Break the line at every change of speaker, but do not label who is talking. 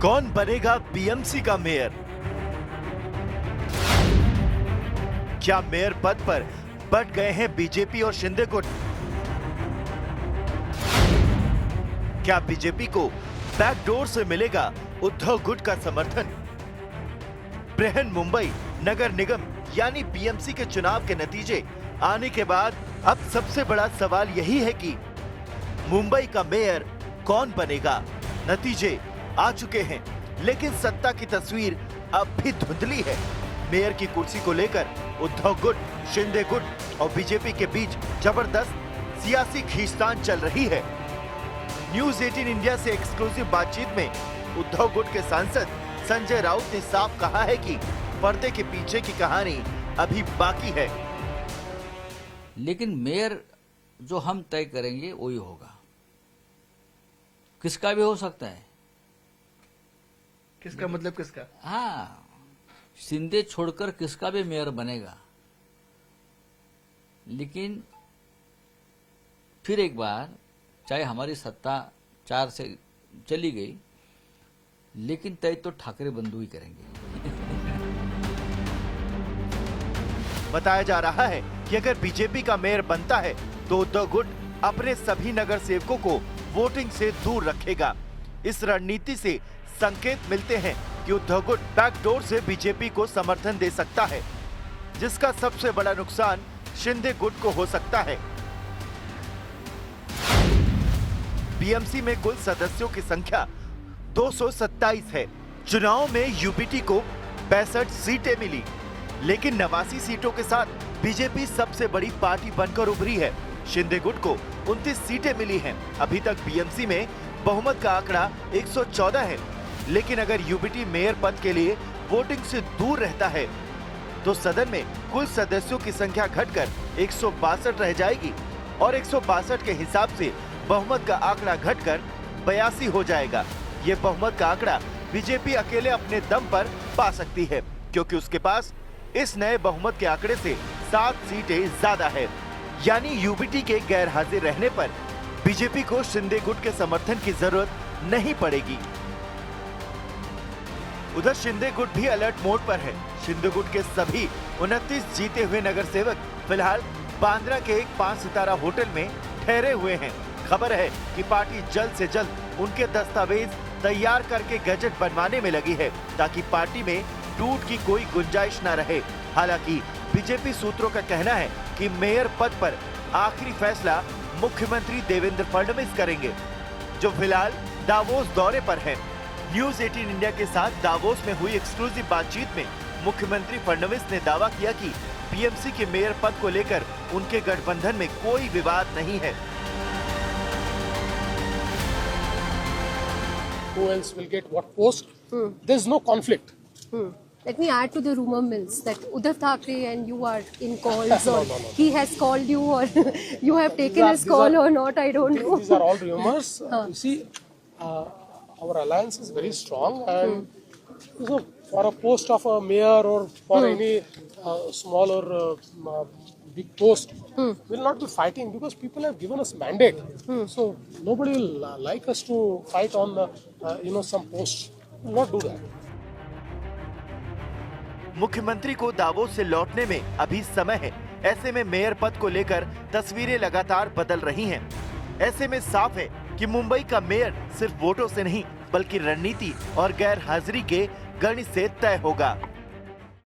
कौन बनेगा बीएमसी का मेयर? क्या मेयर पद पर बट गए हैं बीजेपी और शिंदे गुट? क्या बीजेपी को बैकडोर से मिलेगा उद्धव गुट का समर्थन? बृहन मुंबई नगर निगम यानी बीएमसी के चुनाव के नतीजे आने के बाद अब सबसे बड़ा सवाल यही है कि मुंबई का मेयर कौन बनेगा? नतीजे आ चुके हैं, लेकिन सत्ता की तस्वीर अब भी धुंधली है। मेयर की कुर्सी को लेकर उद्धव गुट, शिंदे गुट और बीजेपी के बीच जबरदस्त सियासी खींचतान चल रही है। न्यूज 18 इंडिया से एक्सक्लूसिव बातचीत में उद्धव गुट के सांसद संजय राउत ने साफ कहा है कि पर्दे के पीछे की कहानी अभी बाकी है।
लेकिन मेयर जो हम तय करेंगे वही होगा, किसका भी हो सकता है।
किसका मतलब किसका?
हाँ, शिंदे छोड़कर किसका भी मेयर बनेगा। लेकिन फिर एक बार चाहे हमारी सत्ता 4 से चली गई, लेकिन तय तो ठाकरे बंधु ही करेंगे।
बताया जा रहा है कि अगर बीजेपी का मेयर बनता है तो उद्धव गुट अपने सभी नगर सेवकों को वोटिंग से दूर रखेगा। इस रणनीति से संकेत मिलते हैं कि उद्धव गुट बैकडोर से बीजेपी को समर्थन दे सकता है, जिसका सबसे बड़ा नुकसान शिंदे गुट को हो सकता है। बीएमसी में कुल सदस्यों की संख्या 227 है। चुनाव में यूपीटी को 65 सीटें मिली, लेकिन 89 सीटों के साथ बीजेपी सबसे बड़ी पार्टी बनकर उभरी है। शिंदे गुट को 29 सीटें मिली हैं। अभी तक बीएमसी में बहुमत का आंकड़ा 114 है, लेकिन अगर यूपीटी मेयर पद के लिए वोटिंग से दूर रहता है तो सदन में कुल सदस्यों की संख्या घटकर 162 रह जाएगी और 162 के हिसाब से बहुमत का आंकड़ा घटकर 82 हो जाएगा। ये बहुमत का आंकड़ा बीजेपी अकेले अपने दम पर पा सकती है, क्योंकि उसके पास इस नए बहुमत के आंकड़े से 7 सीटें ज्यादा है। यानी यूपीटी के गैर हाजिर रहने पर बीजेपी को शिंदे गुट के समर्थन की जरूरत नहीं पड़ेगी। उधर शिंदे गुट भी अलर्ट मोड पर है। शिंदे गुट के सभी 29 जीते हुए नगर सेवक फिलहाल बांद्रा के एक 5 सितारा होटल में ठहरे हुए हैं। खबर है कि पार्टी जल्द से जल्द उनके दस्तावेज तैयार करके गजट बनवाने में लगी है, ताकि पार्टी में टूट की कोई गुंजाइश न रहे। हालांकि बीजेपी सूत्रों का कहना है कि मेयर पद पर आखिरी फैसला मुख्यमंत्री देवेंद्र फडणवीस करेंगे, जो फिलहाल दावोस दौरे पर हैं। न्यूज 18 इंडिया के साथ दावोस में हुई एक्सक्लूसिव बातचीत में मुख्यमंत्री फडणवीस ने दावा किया कि बीएमसी के मेयर पद को लेकर उनके गठबंधन में कोई विवाद नहीं है।
Who else will get what post? There's no conflict.
Let me add to the rumor mills that Uddhav Thackeray and you are in calls, or
No.
he has called you, or you have taken his call or not, I don't know.
These are all rumors. You see, our alliance is very strong, and you know, for a post of a mayor or for any small or big post, we'll not be fighting because people have given us mandate. So nobody will like us to fight on some posts. We'll not do that.
मुख्यमंत्री को Davos से लौटने में अभी समय है। ऐसे में मेयर पद को लेकर तस्वीरें लगातार बदल रही हैं। ऐसे में साफ है कि मुंबई का मेयर सिर्फ वोटों से नहीं, बल्कि रणनीति और गैर हाजिरी के गणित से तय होगा।